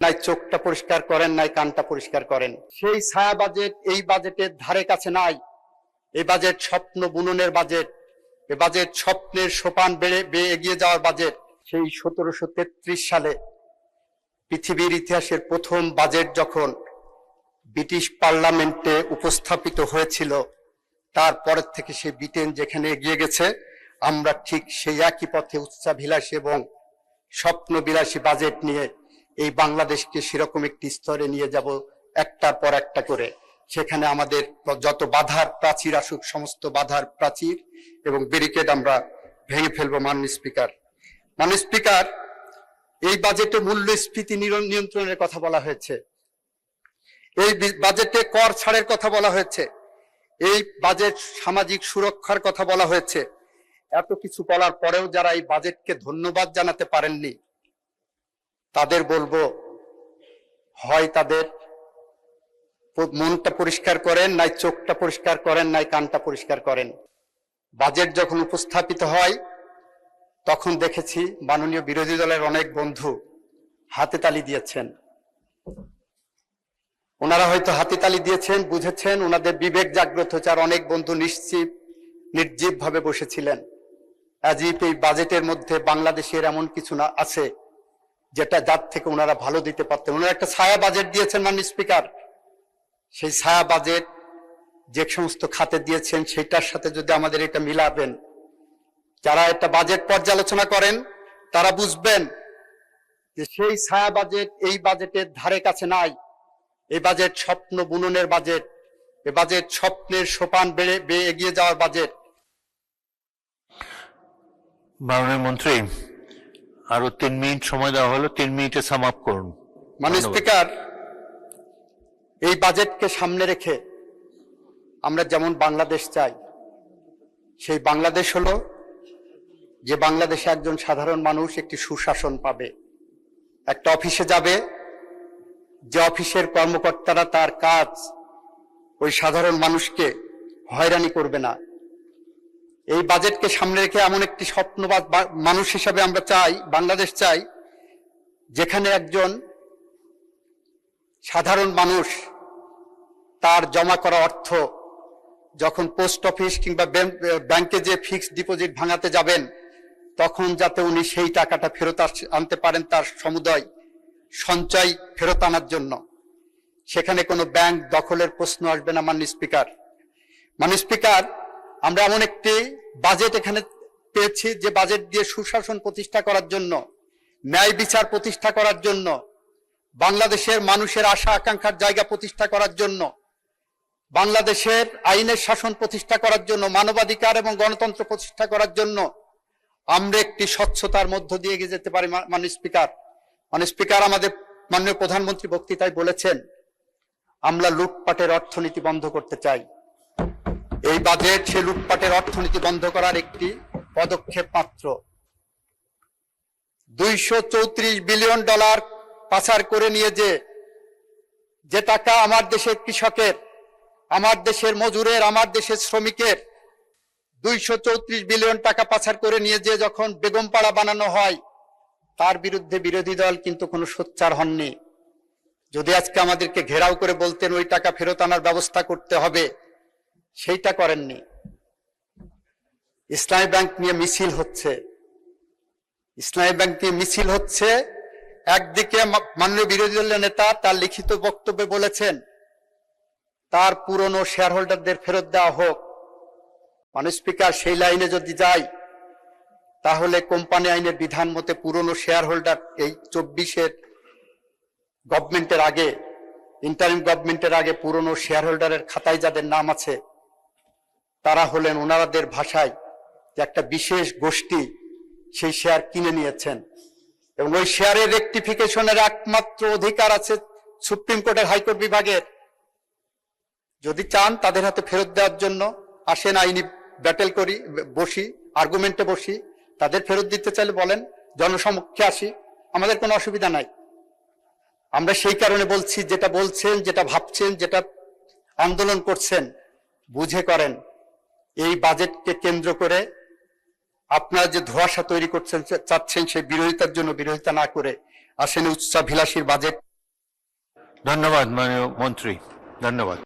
নাই চোখটা পরিষ্কার করেন, নাই কানটা পরিষ্কার করেন। সেই ছায়া বাজেট এই বাজেটের ধারে কাছে নাই। এই বাজেট স্বপ্ন বুননের বাজেট, এ বাজেট স্বপ্নের সোপান বেয়ে এগিয়ে যাওয়ার বাজেট। সেই 1733 সালে পৃথিবীর ইতিহাসের প্রথম বাজেট যখন ব্রিটিশ পার্লামেন্টে উপস্থাপিত হয়েছিল, তারপরের থেকে সে ব্রিটেন যেখানে এগিয়ে গেছে, আমরা ঠিক সেই একই পথে উচ্চাভিলাষী এবং স্বপ্নবিলাসী বাজেট নিয়ে এই বাংলাদেশকে সেরকম একটি স্তরে নিয়ে যাব, একটার পর একটা করে। সেখানে আমাদের যত বাধার প্রাচীর আসুক, সমস্ত বাধার প্রাচীর এবং ব্যারিকেড আমরা ভেঙে ফেলবো। মাননীয় স্পিকার, এই বাজেটে মূল্যস্ফীতি নিয়ন্ত্রণের কথা বলা হয়েছে, এই বাজেটে কর ছাড়ের কথা বলা হয়েছে, এই বাজেট সামাজিক সুরক্ষার কথা বলা হয়েছে। এত কিছু বলার পরেও যারা এই বাজেটকে ধন্যবাদ জানাতে পারেননি, তাদের বলবো, হয় তাদের মনটা পরিষ্কার করেন, নাই চোখটা পরিষ্কার করেন, নাই কানটা পরিষ্কার করেন। বাজেট যখন উপস্থাপিত হয় তখন দেখেছি মাননীয় বিরোধী দলের অনেক বন্ধু হাতে তালি দিয়েছেন। ওনারা হয়তো হাতে তালি দিয়েছেন, বুঝেছেন, ওনাদের বিবেক জাগ্রত হয়েছে। আর অনেক বন্ধু নির্জীব ভাবে বসেছিলেন। আজীব এই বাজেটের মধ্যে বাংলাদেশের এমন কিছু না আছে যার থেকে ওনারা ভালো দিতে পারতেন। ওনারা একটা ছায়া বাজেট দিয়েছেন মাননীয় স্পিকার। সেই ছায়া বাজেট যে সমস্ত খাতে দিয়েছেন সেটার সাথে যদি আমাদের এটা মিলাবেন, যারা একটা বাজেট পর্যালোচনা করেন তারা বুঝবেন যে সেই ছায়া বাজেট এই বাজেটের ধারে কাছে নাই। এই বাজেট স্বপ্ন বুননের বাজেট, এ বাজেট স্বপ্নের সোপান বেয়ে এগিয়ে যাওয়ার বাজেট। মাননীয় মন্ত্রী, আরো 3 মিনিট সময় দেওয়া হলো, 3 মিনিটে সাম আপ করুন। মাননীয় স্পিকার, এই বাজেটকে সামনে রেখে আমরা যেমন বাংলাদেশ চাই, সেই বাংলাদেশ হলো যে বাংলাদেশে একজন সাধারণ মানুষ একটি সুশাসন পাবে। একটা অফিসে যাবে, যে অফিসের কর্মকর্তারা তার কাজ ওই সাধারণ মানুষকে হয়রানি করবে না। এই বাজেটকে সামনে রেখে এমন একটি স্বপ্নবাদ মানুষ হিসাবে আমরা চাই, বাংলাদেশ চাই, যেখানে একজন সাধারণ মানুষ তার জমা করা অর্থ যখন পোস্ট অফিস কিংবা ব্যাংকে যে ফিক্সড ডিপোজিট ভাঙাতে যাবেন, তখন যাতে উনি সেই টাকাটা ফেরত আনতে পারেন, তার সমুদয় সঞ্চয় ফেরত আনার জন্য। সেখানে কোনো ব্যাংক দখলের প্রশ্ন আসবে না। মাননীয় স্পিকার, আমরা এমন একটি বাজেট এখানে পেয়েছি যে বাজেট দিয়ে সুশাসন প্রতিষ্ঠা করার জন্য, ন্যায় বিচার প্রতিষ্ঠা করার জন্য, বাংলাদেশের মানুষের আশা আকাঙ্ক্ষার জায়গা প্রতিষ্ঠা করার জন্য, বাংলাদেশের আইনের শাসন প্রতিষ্ঠা করার জন্য, মানবাধিকার এবং গণতন্ত্র প্রতিষ্ঠা করার জন্য আমরা একটি স্বচ্ছতার মধ্য দিয়ে এগিয়ে যেতে পারি। মাননীয় স্পিকার, আমাদের মাননীয় প্রধানমন্ত্রী বক্তৃতায় বলেছেন আমরা লুটপাটের অর্থনীতি বন্ধ করতে চাই। এই বাজেট সে লুটপাটের অর্থনীতি বন্ধ করার একটি পদক্ষেপ মাত্র। $234 বিলিয়ন পাচার করে নিয়ে যে টাকা আমার দেশের কৃষকের, আমার দেশের মজুরের, আমার দেশের শ্রমিকের 234 বিলিয়ন টাকা পাচার করে নিয়ে যখন বেগমপাড়া বানানো হয়, তার বিরুদ্ধে বিরোধী দল কিন্তু কোনো সোচ্চার হননি। যদি আজকে আমাদেরকে ঘেরাও করে বলতেন ওই টাকা ফেরত আনার ব্যবস্থা করতে হবে, সেইটা করেননি। ইসলামী ব্যাংক নিয়ে মিছিল হচ্ছে। একদিকে মাননীয় বিরোধী দলের নেতা তার লিখিত বক্তব্যে বলেছেন তার পুরনো শেয়ার হোল্ডারদের ফেরত দেওয়া হোক। মাননীয় স্পিকার, সেই লাইনে যদি যাই তাহলে কোম্পানি আইনের বিধান মতে পুরনো শেয়ার হোল্ডার এই 24-এর গভর্নমেন্টের আগে, ইন্টারিম গভর্নমেন্টের আগে পুরনো শেয়ার হোল্ডারের খাতায় যাদের নাম আছে তারা হলেন ওনাদের ভাষায় যে একটা বিশেষ গোষ্ঠী সেই শেয়ার কিনে নিয়েছেন এবং ওই শেয়ারের রেকটিফিকেশনের একমাত্র অধিকার আছে সুপ্রিম কোর্টের হাইকোর্ট বিভাগের। যদি চান তাদের হাতে ফেরত দেওয়ার জন্য আসেন, আইনি ব্যাটেল করি, আর্গুমেন্টে বসি। তাদের ফেরত দিতে চাইলে বলেন, জনসমক্ষে আসি, আমাদের কোনো অসুবিধা নাই। আমরা সেই কারণে বলছি, যেটা বলছেন, যেটা ভাবছেন, যেটা আন্দোলন করছেন বুঝে করেন। এই বাজেটকে কেন্দ্র করে আপনারা যে ধোঁয়াশা তৈরি করছেন চাচ্ছেন, সেই বিরোধিতার জন্য বিরোধিতা না করে আসেন উচ্চাভিলাষীর বাজেট ধন্যবাদ মাননীয় মন্ত্রী, ধন্যবাদ।